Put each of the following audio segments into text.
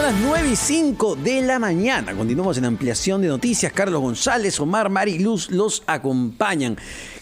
las 9:05 de la mañana. Continuamos en ampliación de noticias. Carlos González, Omar, Mariluz los acompañan.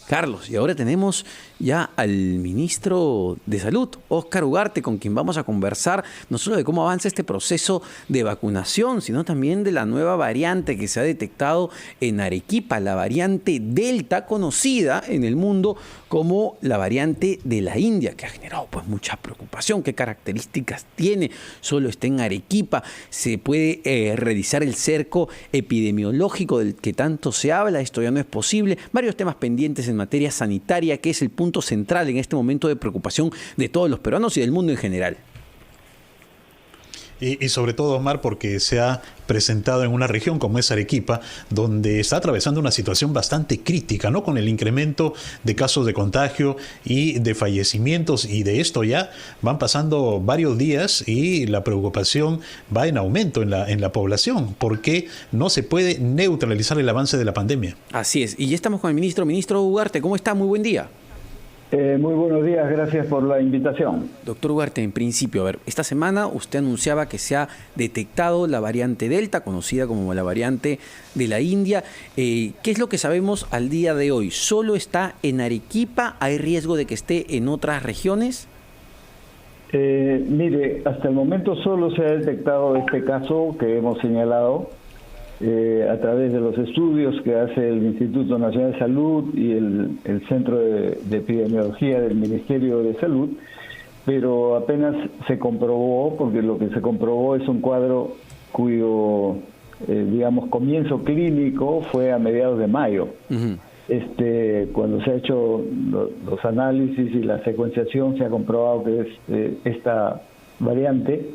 Carlos, y ahora tenemos ya al ministro de Salud, Óscar Ugarte, con quien vamos a conversar no solo de cómo avanza este proceso de vacunación, sino también de la nueva variante que se ha detectado en Arequipa, la variante Delta, conocida en el mundo como la variante de la India, que ha generado pues mucha preocupación. ¿Qué características tiene? Solo está en Arequipa. Se puede realizar el cerco epidemiológico del que tanto se habla. Esto ya no es posible. Varios temas pendientes en materia sanitaria, que es el punto central en este momento de preocupación de todos los peruanos y del mundo en general. Y sobre todo, Omar, porque se ha presentado en una región como es Arequipa, donde está atravesando una situación bastante crítica, ¿no? Con el incremento de casos de contagio y de fallecimientos, y de esto ya van pasando varios días y la preocupación va en aumento en la población, porque no se puede neutralizar el avance de la pandemia. Así es, y ya estamos con el ministro Ugarte. ¿Cómo está? Muy buen día. Muy buenos días, gracias por la invitación. Doctor Ugarte, en principio, a ver, esta semana usted anunciaba que se ha detectado la variante Delta, conocida como la variante de la India. ¿Qué es lo que sabemos al día de hoy? ¿Solo está en Arequipa? ¿Hay riesgo de que esté en otras regiones? Mire, hasta el momento solo se ha detectado este caso que hemos señalado a través de los estudios que hace el Instituto Nacional de Salud y el Centro de Epidemiología del Ministerio de Salud, pero apenas se comprobó, porque lo que se comprobó es un cuadro cuyo, digamos, comienzo clínico fue a mediados de mayo. Cuando se ha hecho los análisis y la secuenciación, se ha comprobado que es esta variante,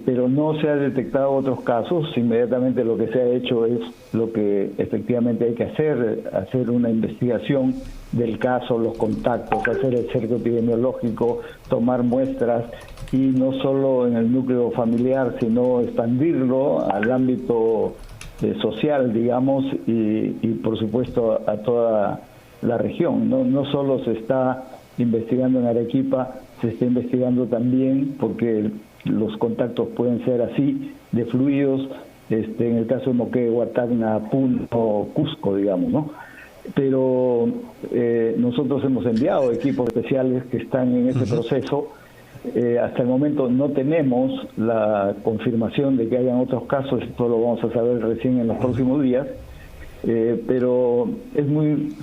pero no se ha detectado otros casos. Inmediatamente lo que se ha hecho es lo que efectivamente hay que hacer una investigación del caso, los contactos, hacer el cerco epidemiológico, tomar muestras, y no solo en el núcleo familiar, sino expandirlo al ámbito social, digamos, y por supuesto a toda la región. No solo se está investigando en Arequipa, se está investigando también porque los contactos pueden ser así, de fluidos, en el caso de Moquegua, Huatacna, Puno o Cusco, digamos, ¿no? Pero nosotros hemos enviado equipos especiales que están en este proceso. Hasta el momento no tenemos la confirmación de que hayan otros casos, esto lo vamos a saber recién en los próximos días. Pero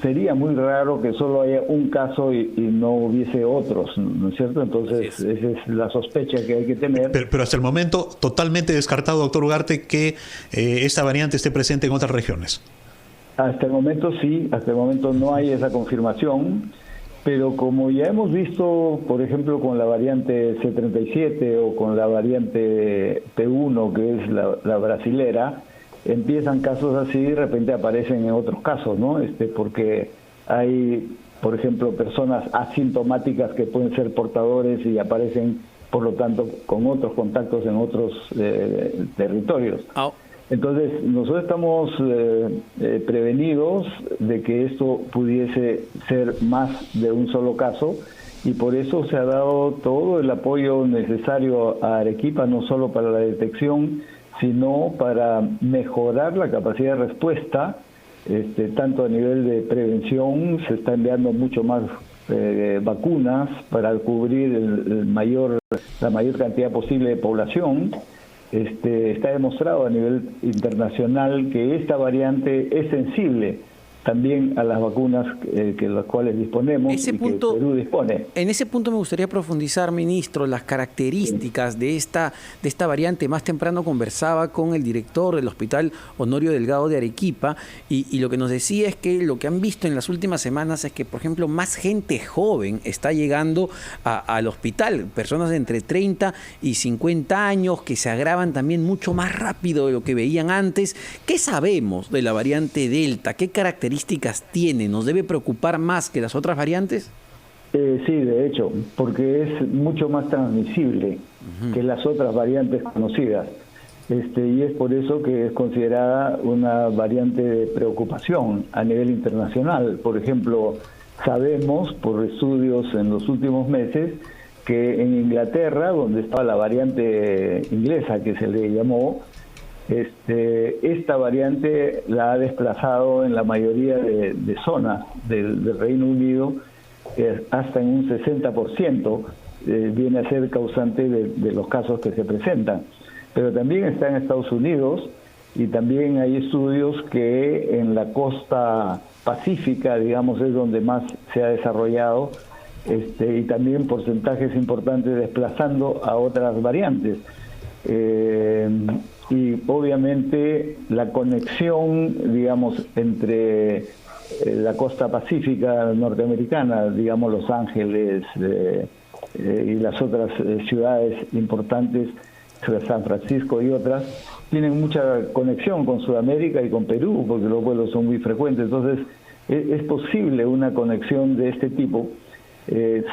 sería muy raro que solo haya un caso y no hubiese otros, ¿no es cierto? Entonces, esa es la sospecha que hay que tener. Pero hasta el momento, totalmente descartado, doctor Ugarte, que esta variante esté presente en otras regiones. Hasta el momento sí, hasta el momento no hay esa confirmación, pero como ya hemos visto, por ejemplo, con la variante C37 o con la variante P1, que es la brasilera, empiezan casos así y de repente aparecen en otros casos, ¿no? Porque hay, por ejemplo, personas asintomáticas que pueden ser portadores y aparecen, por lo tanto, con otros contactos en otros territorios. Entonces, nosotros estamos prevenidos de que esto pudiese ser más de un solo caso, y por eso se ha dado todo el apoyo necesario a Arequipa, no solo para la detección, sino para mejorar la capacidad de respuesta, tanto a nivel de prevención. Se está enviando mucho más vacunas para cubrir la mayor cantidad posible de población. Está demostrado a nivel internacional que esta variante es sensible también a las vacunas que las cuales disponemos y que Perú dispone. En ese punto me gustaría profundizar, ministro, las características de esta variante. Más temprano conversaba con el director del Hospital Honorio Delgado de Arequipa y lo que nos decía es que lo que han visto en las últimas semanas es que, por ejemplo, más gente joven está llegando al hospital, personas de entre 30 y 50 años que se agravan también mucho más rápido de lo que veían antes. ¿Qué sabemos de la variante Delta? ¿Qué características tiene? ¿Nos debe preocupar más que las otras variantes? Sí, de hecho, porque es mucho más transmisible que las otras variantes conocidas. Y es por eso que es considerada una variante de preocupación a nivel internacional. Por ejemplo, sabemos por estudios en los últimos meses que en Inglaterra, donde estaba la variante inglesa que se le llamó, esta variante la ha desplazado en la mayoría de zonas del Reino Unido, hasta en un 60% viene a ser causante de los casos que se presentan. Pero también está en Estados Unidos, y también hay estudios que en la costa pacífica, digamos, es donde más se ha desarrollado, y también porcentajes importantes desplazando a otras variantes. Y obviamente la conexión, digamos, entre la costa pacífica norteamericana, digamos Los Ángeles y las otras ciudades importantes, San Francisco y otras, tienen mucha conexión con Sudamérica y con Perú, porque los vuelos son muy frecuentes. Entonces es posible una conexión de este tipo.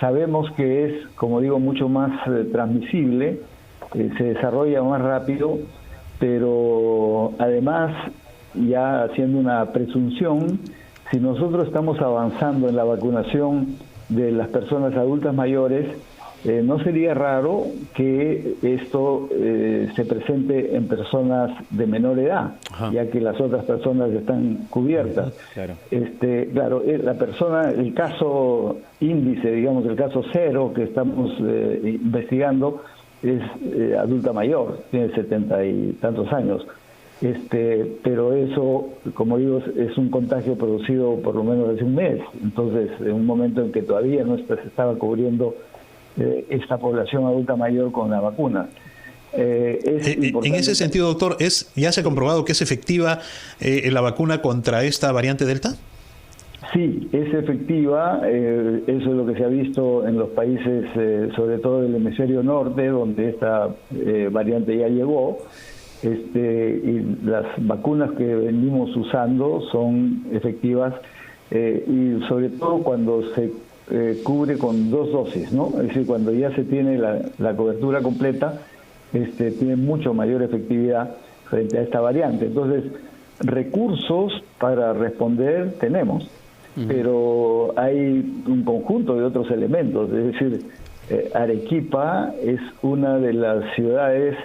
Sabemos que es, como digo, mucho más transmisible, se desarrolla más rápido, pero además, ya haciendo una presunción, si nosotros estamos avanzando en la vacunación de las personas adultas mayores, no sería raro que esto se presente en personas de menor edad, ya que las otras personas están cubiertas. Claro. Claro, la persona, el caso índice, digamos, el caso cero que estamos investigando es adulta mayor, tiene 70 y tantos años. Pero eso, como digo, es un contagio producido por lo menos hace un mes. Entonces, en un momento en que todavía no se estaba cubriendo esta población adulta mayor con la vacuna. En ese sentido, doctor, ¿ya se ha comprobado que es efectiva la vacuna contra esta variante Delta? Sí, es efectiva. Eso es lo que se ha visto en los países, sobre todo del hemisferio norte, donde esta variante ya llegó. Y las vacunas que venimos usando son efectivas, y sobre todo cuando se cubre con 2 dosis, ¿no? Es decir, cuando ya se tiene la cobertura completa, tiene mucho mayor efectividad frente a esta variante. Entonces, recursos para responder tenemos, pero hay un conjunto de otros elementos. Es decir, Arequipa es una de las ciudades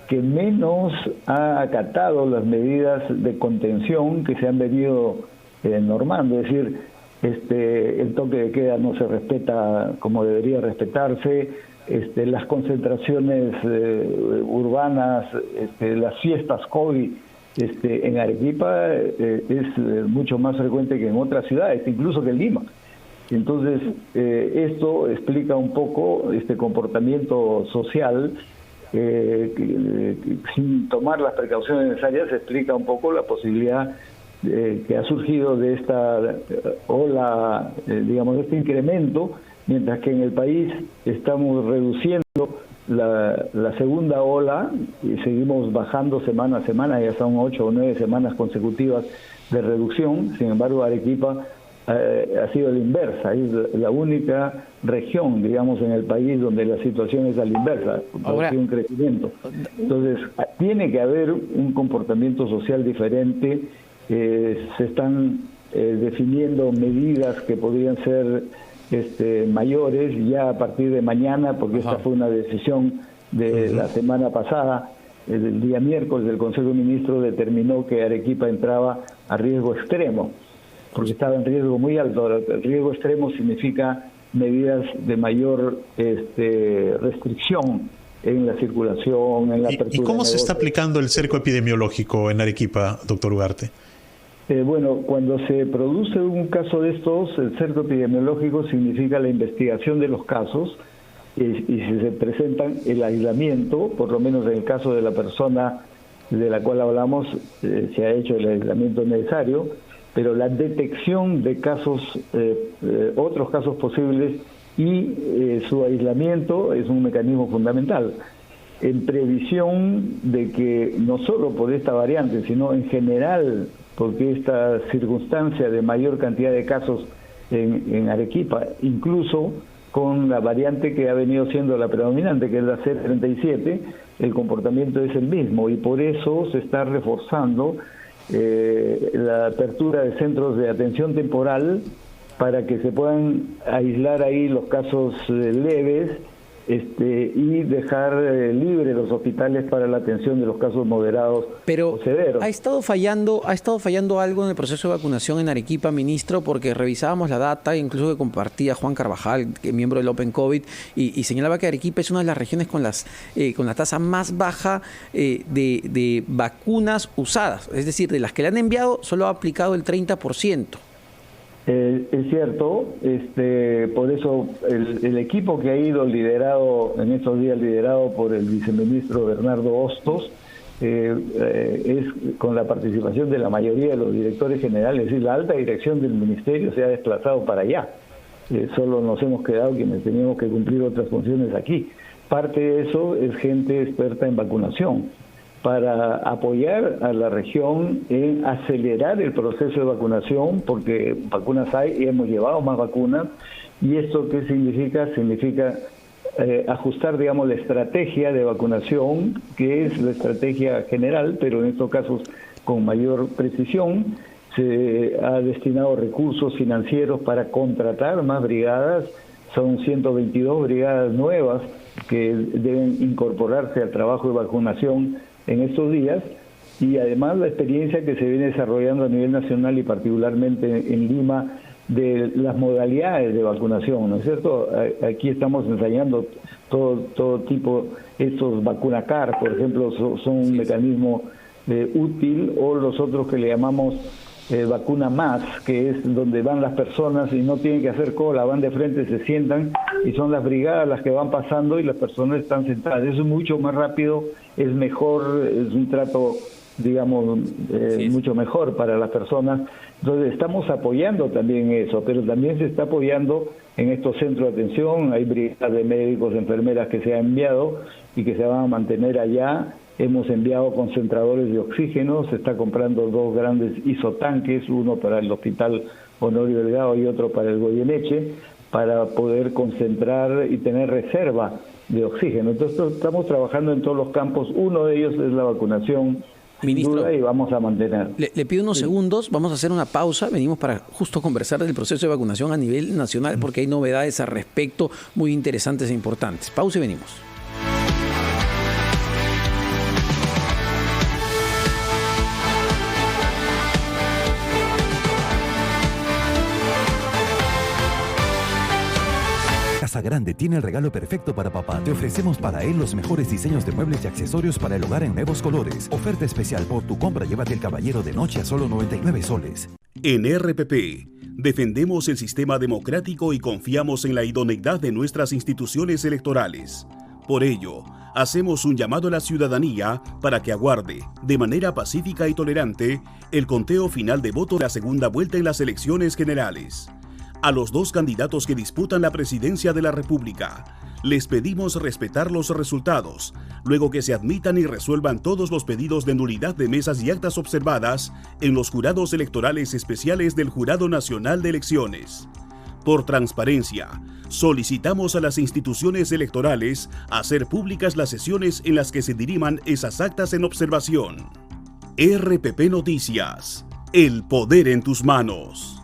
que menos ha acatado las medidas de contención que se han venido normando. Es decir, el toque de queda no se respeta como debería respetarse, las concentraciones urbanas, las fiestas COVID en Arequipa es mucho más frecuente que en otras ciudades, incluso que en Lima. Entonces, esto explica un poco este comportamiento social. Sin tomar las precauciones necesarias, explica un poco la posibilidad que ha surgido de esta ola, digamos, de este incremento, mientras que en el país estamos reduciendo la segunda ola y seguimos bajando semana a semana, ya son 8 o 9 semanas consecutivas de reducción. Sin embargo, Arequipa ha sido la inversa, es la única región, digamos, en el país donde la situación es a la inversa, ha sido un crecimiento. Entonces, tiene que haber un comportamiento social diferente. Se están definiendo medidas que podrían ser mayores ya a partir de mañana, porque esta fue una decisión de la semana pasada. El día miércoles el Consejo de Ministros determinó que Arequipa entraba a riesgo extremo, porque estaba en riesgo muy alto. El riesgo extremo significa medidas de mayor restricción en la circulación, en la apertura. ¿Y cómo se está aplicando el cerco epidemiológico en Arequipa, doctor Ugarte? Bueno, cuando se produce un caso de estos, el cerco epidemiológico significa la investigación de los casos, y si se presentan el aislamiento, por lo menos en el caso de la persona de la cual hablamos, se ha hecho el aislamiento necesario, pero la detección de casos, otros casos posibles, y su aislamiento es un mecanismo fundamental, en previsión de que no solo por esta variante, sino en general, porque esta circunstancia de mayor cantidad de casos en Arequipa, incluso con la variante que ha venido siendo la predominante, que es la C37, el comportamiento es el mismo, y por eso se está reforzando la apertura de centros de atención temporal para que se puedan aislar ahí los casos leves y dejar libres los hospitales para la atención de los casos moderados o severos. Ha estado fallando algo en el proceso de vacunación en Arequipa, ministro, porque revisábamos la data, incluso que compartía Juan Carvajal, que es miembro del Open COVID, y señalaba que Arequipa es una de las regiones con la tasa más baja de vacunas usadas, es decir, de las que le han enviado solo ha aplicado el 30%. Es cierto, por eso el equipo que ha ido liderado en estos días, liderado por el viceministro Bernardo Hostos, es con la participación de la mayoría de los directores generales, es decir, la alta dirección del ministerio se ha desplazado para allá. Solo nos hemos quedado quienes teníamos que cumplir otras funciones aquí. Parte de eso es gente experta en vacunación, para apoyar a la región en acelerar el proceso de vacunación, porque vacunas hay y hemos llevado más vacunas. ¿Y esto qué significa? Significa ajustar, digamos, la estrategia de vacunación, que es la estrategia general, pero en estos casos con mayor precisión. Se ha destinado recursos financieros para contratar más brigadas. Son 122 brigadas nuevas que deben incorporarse al trabajo de vacunación en estos días, y además la experiencia que se viene desarrollando a nivel nacional y particularmente en Lima de las modalidades de vacunación, ¿no es cierto? Aquí estamos ensayando todo tipo, estos vacunacar, por ejemplo, son un mecanismo útil, o los otros que le llamamos vacuna más, que es donde van las personas y no tienen que hacer cola, van de frente, se sientan y son las brigadas las que van pasando y las personas están sentadas. Eso es mucho más rápido, es mejor, es un trato, digamos, mucho mejor para las personas. Entonces estamos apoyando también eso, pero también se está apoyando en estos centros de atención. Hay brigadas de médicos, enfermeras que se han enviado y que se van a mantener allá. Hemos enviado concentradores de oxígeno, se está comprando 2 grandes isotanques, uno para el Hospital Honorio Delgado y otro para el Goyeneche, para poder concentrar y tener reserva de oxígeno. Entonces estamos trabajando en todos los campos. Uno de ellos es la vacunación, Ministro, sin duda, y vamos a mantener. Le pido unos segundos, vamos a hacer una pausa, venimos para justo conversar del proceso de vacunación a nivel nacional, porque hay novedades al respecto muy interesantes e importantes. Pausa y venimos. Casa Grande tiene el regalo perfecto para papá. Te ofrecemos para él los mejores diseños de muebles y accesorios para el hogar en nuevos colores. Oferta especial: por tu compra, llévate el caballero de noche a solo 99 soles. En RPP, defendemos el sistema democrático y confiamos en la idoneidad de nuestras instituciones electorales. Por ello, hacemos un llamado a la ciudadanía para que aguarde, de manera pacífica y tolerante, el conteo final de voto de la segunda vuelta en las elecciones generales. A los 2 candidatos que disputan la presidencia de la República, les pedimos respetar los resultados, luego que se admitan y resuelvan todos los pedidos de nulidad de mesas y actas observadas en los jurados electorales especiales del Jurado Nacional de Elecciones. Por transparencia, solicitamos a las instituciones electorales hacer públicas las sesiones en las que se diriman esas actas en observación. RPP Noticias, el poder en tus manos.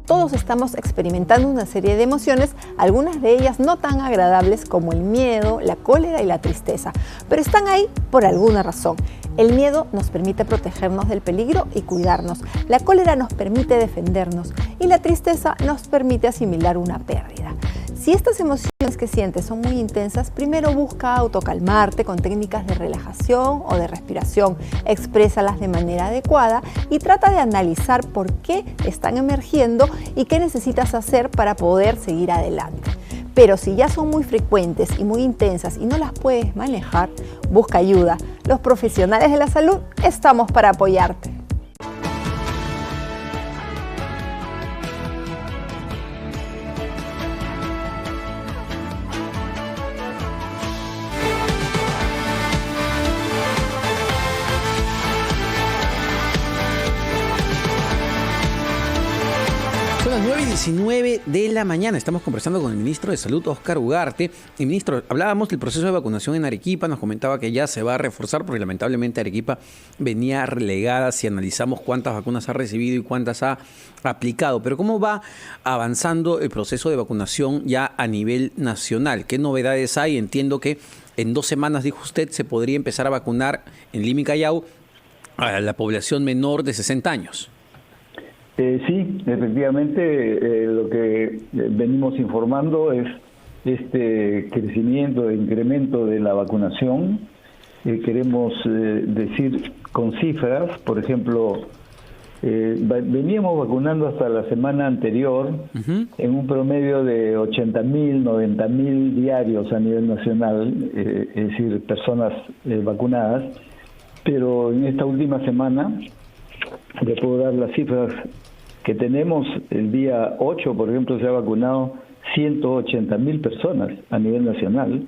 Todos estamos experimentando una serie de emociones, algunas de ellas no tan agradables como el miedo, la cólera y la tristeza, pero están ahí por alguna razón. El miedo nos permite protegernos del peligro y cuidarnos, la cólera nos permite defendernos y la tristeza nos permite asimilar una pérdida. Si estas emociones que sientes son muy intensas, primero busca autocalmarte con técnicas de relajación o de respiración, exprésalas de manera adecuada y trata de analizar por qué están emergiendo y qué necesitas hacer para poder seguir adelante. Pero si ya son muy frecuentes y muy intensas y no las puedes manejar, busca ayuda. Los profesionales de la salud estamos para apoyarte. Son las 9:19 de la mañana. Estamos conversando con el ministro de Salud, Óscar Ugarte. Y ministro, hablábamos del proceso de vacunación en Arequipa, nos comentaba que ya se va a reforzar porque lamentablemente Arequipa venía relegada si analizamos cuántas vacunas ha recibido y cuántas ha aplicado. Pero ¿cómo va avanzando el proceso de vacunación ya a nivel nacional? ¿Qué novedades hay? Entiendo que en 2 semanas, dijo usted, se podría empezar a vacunar en Lima y Callao a la población menor de 60 años. Sí, efectivamente, lo que venimos informando es este crecimiento, incremento de la vacunación. Queremos decir con cifras, por ejemplo, veníamos vacunando hasta la semana anterior en un promedio de 80.000, 90.000 diarios a nivel nacional, es decir, personas vacunadas, pero en esta última semana, le puedo dar las cifras que tenemos. El día 8, por ejemplo, se ha vacunado 180.000 personas a nivel nacional.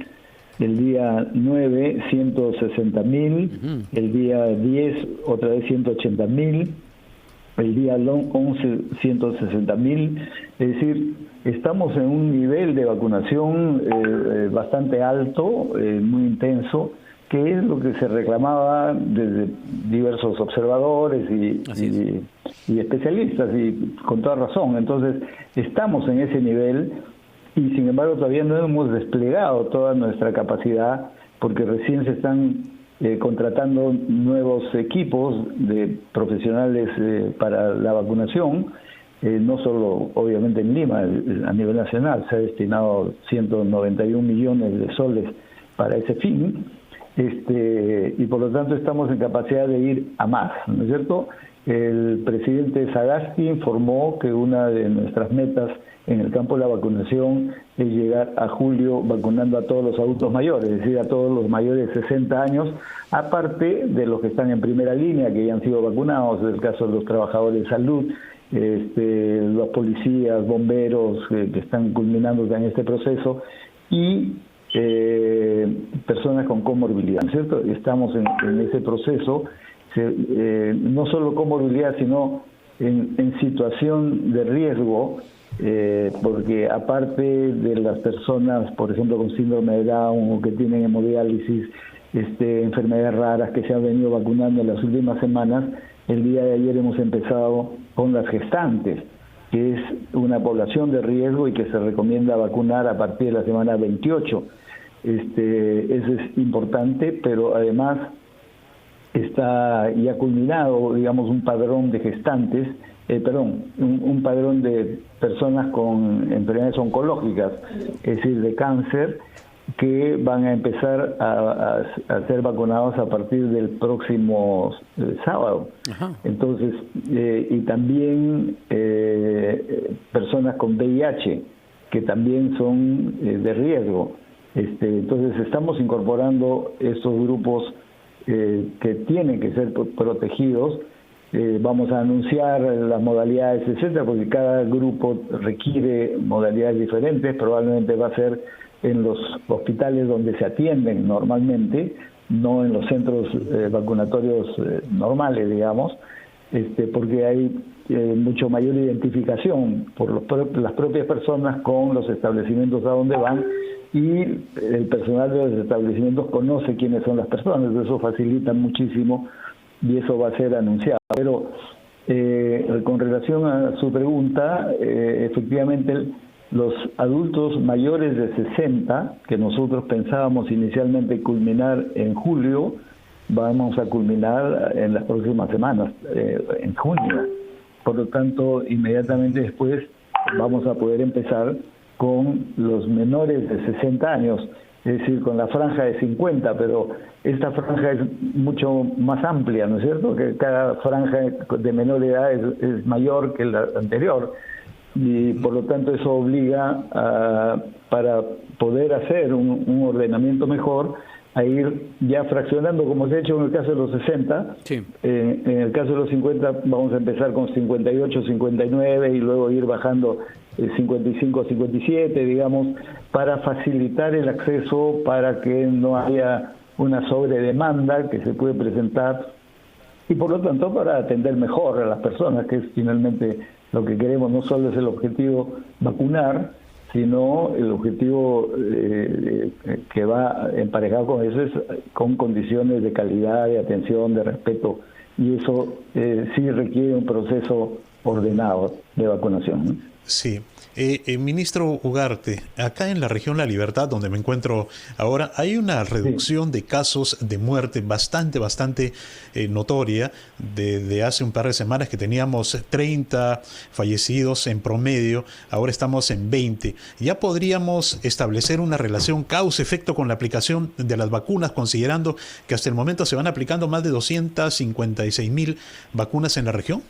El día 9, 160.000. El día 10, otra vez 180.000. El día 11, 160.000. Es decir, estamos en un nivel de vacunación bastante alto, muy intenso, que es lo que se reclamaba desde diversos observadores y especialistas, y con toda razón. Entonces, estamos en ese nivel y, sin embargo, todavía no hemos desplegado toda nuestra capacidad, porque recién se están contratando nuevos equipos de profesionales para la vacunación, no solo, obviamente, en Lima, a nivel nacional. Se ha destinado 191 millones de soles para ese fin. Y por lo tanto estamos en capacidad de ir a más, ¿no es cierto? El presidente Sagasti informó que una de nuestras metas en el campo de la vacunación es llegar a julio vacunando a todos los adultos mayores, es decir, a todos los mayores de 60 años, aparte de los que están en primera línea, que ya han sido vacunados, en el caso de los trabajadores de salud, los policías, bomberos, que están culminando en este proceso, y personas con comorbilidad, ¿cierto? Estamos en ese proceso, no solo comorbilidad, sino en situación de riesgo, porque aparte de las personas, por ejemplo, con síndrome de Down o que tienen hemodiálisis, enfermedades raras que se han venido vacunando en las últimas semanas, el día de ayer hemos empezado con las gestantes, que es una población de riesgo y que se recomienda vacunar a partir de la semana 28. Eso es importante, pero además está ya culminado, digamos, un padrón de gestantes, un padrón de personas con enfermedades oncológicas, es decir, de cáncer, que van a empezar a ser vacunados a partir del próximo sábado. Ajá. Entonces, y también personas con VIH, que también son de riesgo. Entonces, estamos incorporando estos grupos que tienen que ser protegidos. Vamos a anunciar las modalidades, etcétera, porque cada grupo requiere modalidades diferentes. Probablemente va a ser en los hospitales donde se atienden normalmente, no en los centros vacunatorios normales, digamos, porque hay mucho mayor identificación por las propias personas con los establecimientos a donde van, y el personal de los establecimientos conoce quiénes son las personas. Eso facilita muchísimo y eso va a ser anunciado. Pero con relación a su pregunta, efectivamente los adultos mayores de 60, que nosotros pensábamos inicialmente culminar en julio, vamos a culminar en las próximas semanas, en junio. Por lo tanto, inmediatamente después vamos a poder empezar con los menores de 60 años, es decir, con la franja de 50, pero esta franja es mucho más amplia, ¿no es cierto? Que cada franja de menor edad es mayor que la anterior, y por lo tanto eso obliga para poder hacer un ordenamiento mejor, a ir ya fraccionando, como se ha hecho en el caso de los 60. Sí. En el caso de los 50 vamos a empezar con 58, 59 y luego ir bajando 55, 57, digamos, para facilitar el acceso, para que no haya una sobredemanda que se puede presentar, y por lo tanto para atender mejor a las personas, que es finalmente Lo que queremos no solo es el objetivo vacunar, sino el objetivo que va emparejado con eso es con condiciones de calidad, de atención, de respeto, y eso sí requiere un proceso ordenado de vacunación, ¿no? Sí. Ministro Ugarte, acá en la región La Libertad, donde me encuentro ahora, hay una reducción de casos de muerte bastante notoria. De hace un par de semanas que teníamos 30 fallecidos en promedio, ahora estamos en 20. ¿Ya podríamos establecer una relación causa-efecto con la aplicación de las vacunas, considerando que hasta el momento se van aplicando más de 256,000 vacunas en la región?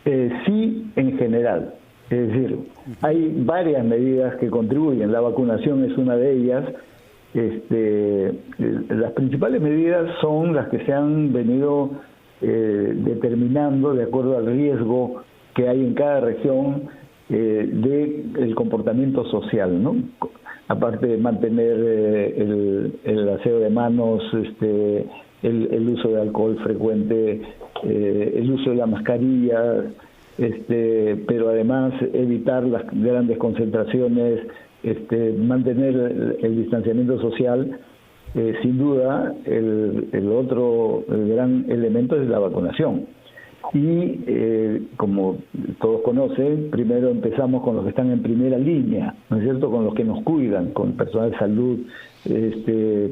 Sí, en general. Es decir, hay varias medidas que contribuyen. La vacunación es una de ellas. Las principales medidas son las que se han venido determinando de acuerdo al riesgo que hay en cada región del comportamiento social, ¿no? Aparte de mantener el aseo de manos, el uso de alcohol frecuente, el uso de la mascarilla, pero además evitar las grandes concentraciones, mantener el distanciamiento social. Sin duda, el otro gran elemento es la vacunación. Y como todos conocen, primero empezamos con los que están en primera línea, ¿no es cierto?, con los que nos cuidan, con personal de salud,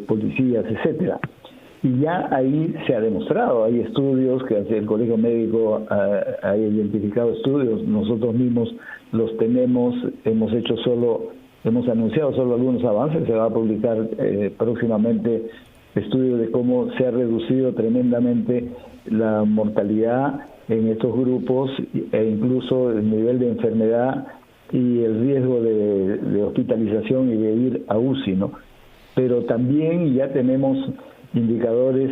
policías, etcétera. Y ya ahí se ha demostrado, hay estudios que el Colegio Médico ha identificado estudios, nosotros mismos los tenemos, hemos anunciado solo algunos avances, se va a publicar próximamente estudios de cómo se ha reducido tremendamente la mortalidad en estos grupos e incluso el nivel de enfermedad y el riesgo de hospitalización y de ir a UCI, ¿no? Pero también ya tenemos indicadores,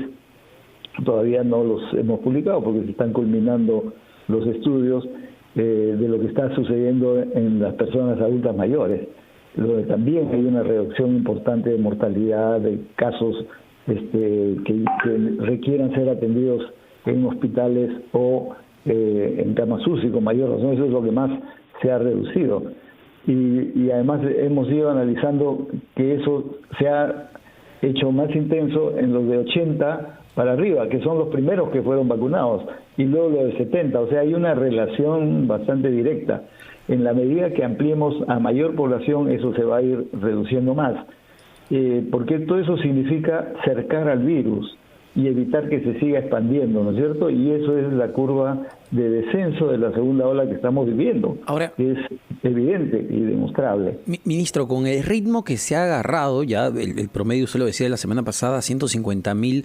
todavía no los hemos publicado porque se están culminando los estudios de lo que está sucediendo en las personas adultas mayores, donde también hay una reducción importante de mortalidad, de casos que requieran ser atendidos en hospitales o en camas UCI con mayor razón. Eso es lo que más se ha reducido. Y además hemos ido analizando que eso se ha hecho más intenso en los de 80 para arriba, que son los primeros que fueron vacunados, y luego los de 70. O sea, hay una relación bastante directa. En la medida que ampliemos a mayor población, eso se va a ir reduciendo más. Porque todo eso significa cercar al virus y evitar que se siga expandiendo, ¿no es cierto? Y eso es la curva de descenso de la segunda ola que estamos viviendo. Ahora, es evidente y demostrable. Ministro, con el ritmo que se ha agarrado, ya el promedio, usted lo decía la semana pasada, 150,000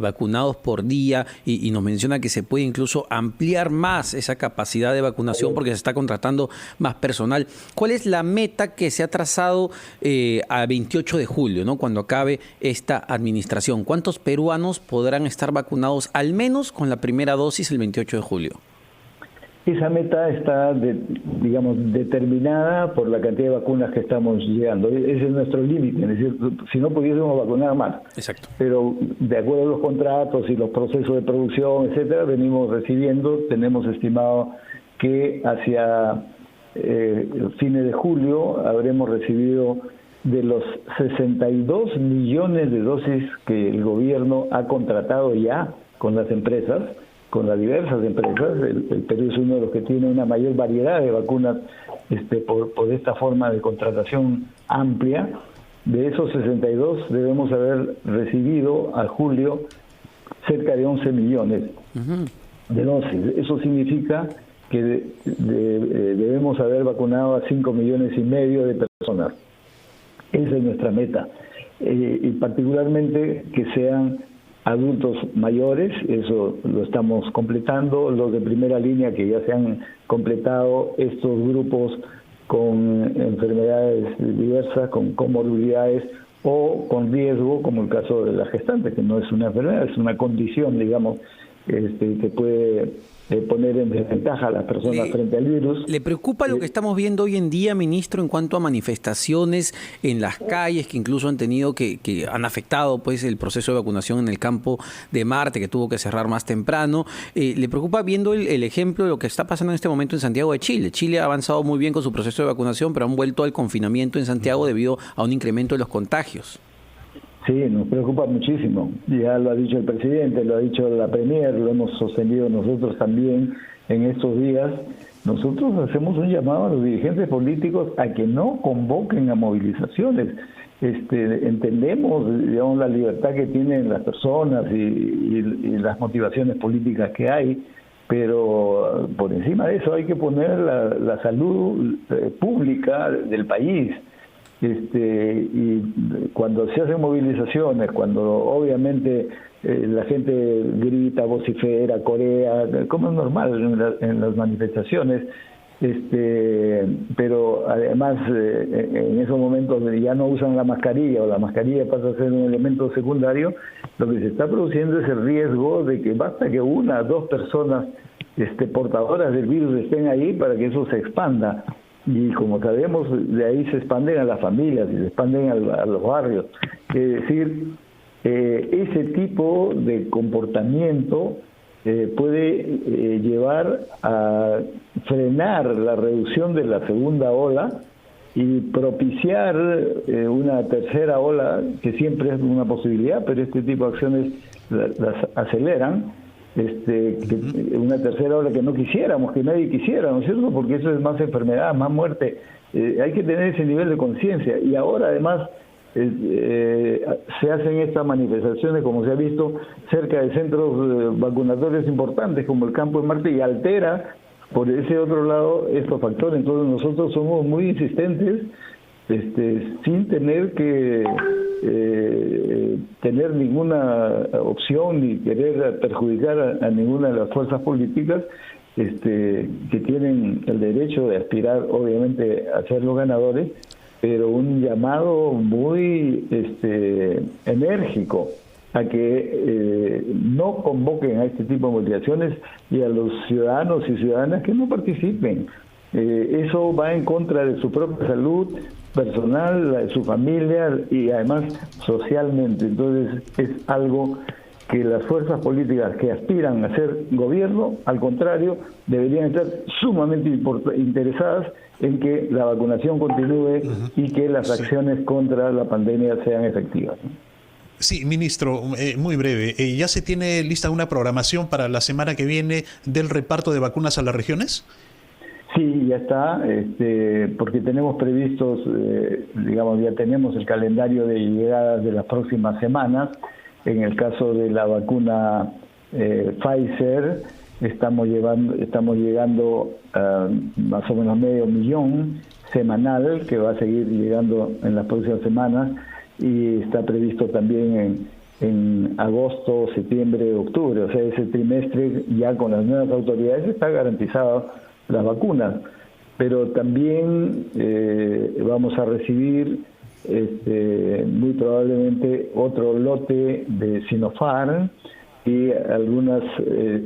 vacunados por día, y nos menciona que se puede incluso ampliar más esa capacidad de vacunación porque se está contratando más personal. ¿Cuál es la meta que se ha trazado a 28 de julio, ¿no?, cuando acabe esta administración? ¿Cuántos peruanos podrán estar vacunados al menos con la primera dosis el 28 de julio? Esa meta está, determinada por la cantidad de vacunas que estamos llegando. Ese es nuestro límite, es decir, si no pudiésemos vacunar más. Exacto. Pero de acuerdo a los contratos y los procesos de producción, etcétera, venimos recibiendo, tenemos estimado que hacia fines de julio habremos recibido de los 62 millones de dosis que el gobierno ha contratado ya con las empresas, con las diversas empresas. El Perú es uno de los que tiene una mayor variedad de vacunas por esta forma de contratación amplia. De esos 62 debemos haber recibido a julio cerca de 11 millones de dosis. Eso significa que debemos haber vacunado a 5,5 millones de personas. Esa es nuestra meta. Y particularmente que sean adultos mayores, eso lo estamos completando, los de primera línea que ya se han completado, estos grupos con enfermedades diversas, con comorbilidades o con riesgo, como el caso de la gestante, que no es una enfermedad, es una condición, digamos, que puede poner en desventaja a las personas frente al virus. ¿Le preocupa lo que estamos viendo hoy en día, ministro, en cuanto a manifestaciones en las calles que incluso han tenido que han afectado pues el proceso de vacunación en el campo de Marte, que tuvo que cerrar más temprano? ¿Le preocupa viendo el ejemplo de lo que está pasando en este momento en Santiago de Chile? Chile ha avanzado muy bien con su proceso de vacunación, pero han vuelto al confinamiento en Santiago debido a un incremento de los contagios. Sí, nos preocupa muchísimo. Ya lo ha dicho el presidente, lo ha dicho la Premier, lo hemos sostenido nosotros también en estos días. Nosotros hacemos un llamado a los dirigentes políticos a que no convoquen a movilizaciones. Entendemos, digamos, la libertad que tienen las personas y las motivaciones políticas que hay, pero por encima de eso hay que poner la salud pública del país. Y cuando se hacen movilizaciones, cuando obviamente la gente grita, vocifera, corea, como es normal en las manifestaciones, pero además en esos momentos ya no usan la mascarilla, o la mascarilla pasa a ser un elemento secundario, lo que se está produciendo es el riesgo de que basta que 1 o 2 personas portadoras del virus estén ahí para que eso se expanda. Y como sabemos, de ahí se expanden a las familias y se expanden a los barrios. Es decir, ese tipo de comportamiento puede llevar a frenar la reducción de la segunda ola y propiciar una tercera ola, que siempre es una posibilidad, pero este tipo de acciones las aceleran. Una tercera ola que no quisiéramos, que nadie quisiera, ¿no es cierto? Porque eso es más enfermedad, más muerte. Hay que tener ese nivel de conciencia. Y ahora además se hacen estas manifestaciones, como se ha visto, cerca de centros vacunatorios importantes como el campo de Marte, y altera por ese otro lado estos factores. Entonces nosotros somos muy insistentes, sin tener que tener ninguna opción ni querer perjudicar a ninguna de las fuerzas políticas que tienen el derecho de aspirar obviamente a ser los ganadores, pero un llamado muy enérgico a que no convoquen a este tipo de movilizaciones y a los ciudadanos y ciudadanas que no participen. Eso va en contra de su propia salud personal, la de su familia y además socialmente. Entonces es algo que las fuerzas políticas que aspiran a ser gobierno, al contrario, deberían estar sumamente interesadas en que la vacunación continúe y que las acciones contra la pandemia sean efectivas, ¿no? Sí, ministro, muy breve. ¿Ya se tiene lista una programación para la semana que viene del reparto de vacunas a las regiones? Sí, ya está, porque tenemos previstos, ya tenemos el calendario de llegadas de las próximas semanas. En el caso de la vacuna Pfizer, estamos llegando a más o menos 500,000 semanal, que va a seguir llegando en las próximas semanas, y está previsto también en agosto, septiembre, octubre. O sea, ese trimestre ya con las nuevas autoridades está garantizado las vacunas, pero también vamos a recibir muy probablemente otro lote de Sinopharm, y algunas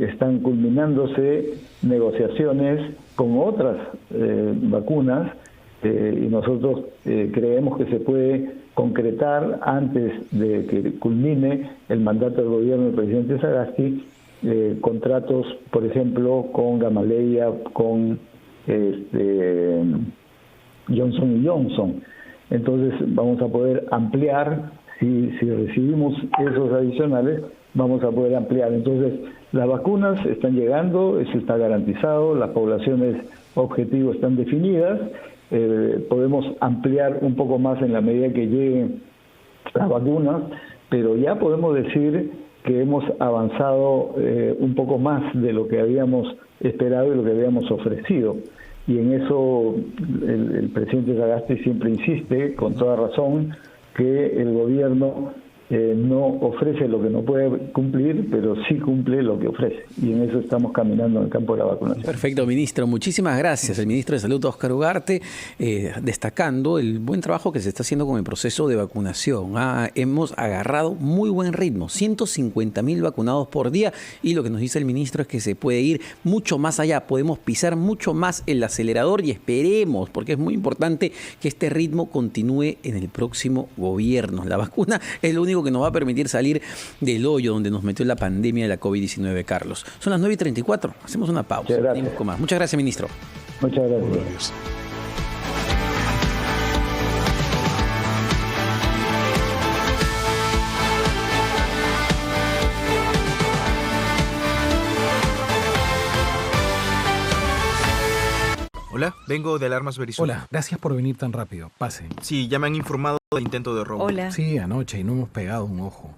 están culminándose negociaciones con otras vacunas, y nosotros creemos que se puede concretar antes de que culmine el mandato del gobierno del presidente Sagasti contratos, por ejemplo, con Gamaleya, con Johnson & Johnson. Entonces vamos a poder ampliar, si recibimos esos adicionales, vamos a poder ampliar. Entonces las vacunas están llegando, eso está garantizado, las poblaciones objetivo están definidas, podemos ampliar un poco más en la medida que lleguen las vacunas, pero ya podemos decir que hemos avanzado un poco más de lo que habíamos esperado y lo que habíamos ofrecido. Y en eso el presidente Sagasti siempre insiste, con toda razón, que el gobierno no ofrece lo que no puede cumplir, pero sí cumple lo que ofrece. Y en eso estamos caminando en el campo de la vacunación. Perfecto, ministro. Muchísimas gracias. El ministro de Salud, Óscar Ugarte, destacando el buen trabajo que se está haciendo con el proceso de vacunación. Hemos agarrado muy buen ritmo, 150.000 vacunados por día, y lo que nos dice el ministro es que se puede ir mucho más allá, podemos pisar mucho más el acelerador y esperemos, porque es muy importante que este ritmo continúe en el próximo gobierno. La vacuna es lo único que nos va a permitir salir del hoyo donde nos metió la pandemia de la COVID-19, Carlos. Son las 9:34. Hacemos una pausa. Venimos con más. Muchas gracias, ministro. Muchas gracias. Hola, vengo de Alarmas Verisur. Hola, gracias por venir tan rápido. Pase. Sí, ya me han informado del intento de robo. Hola. Sí, anoche y no hemos pegado un ojo.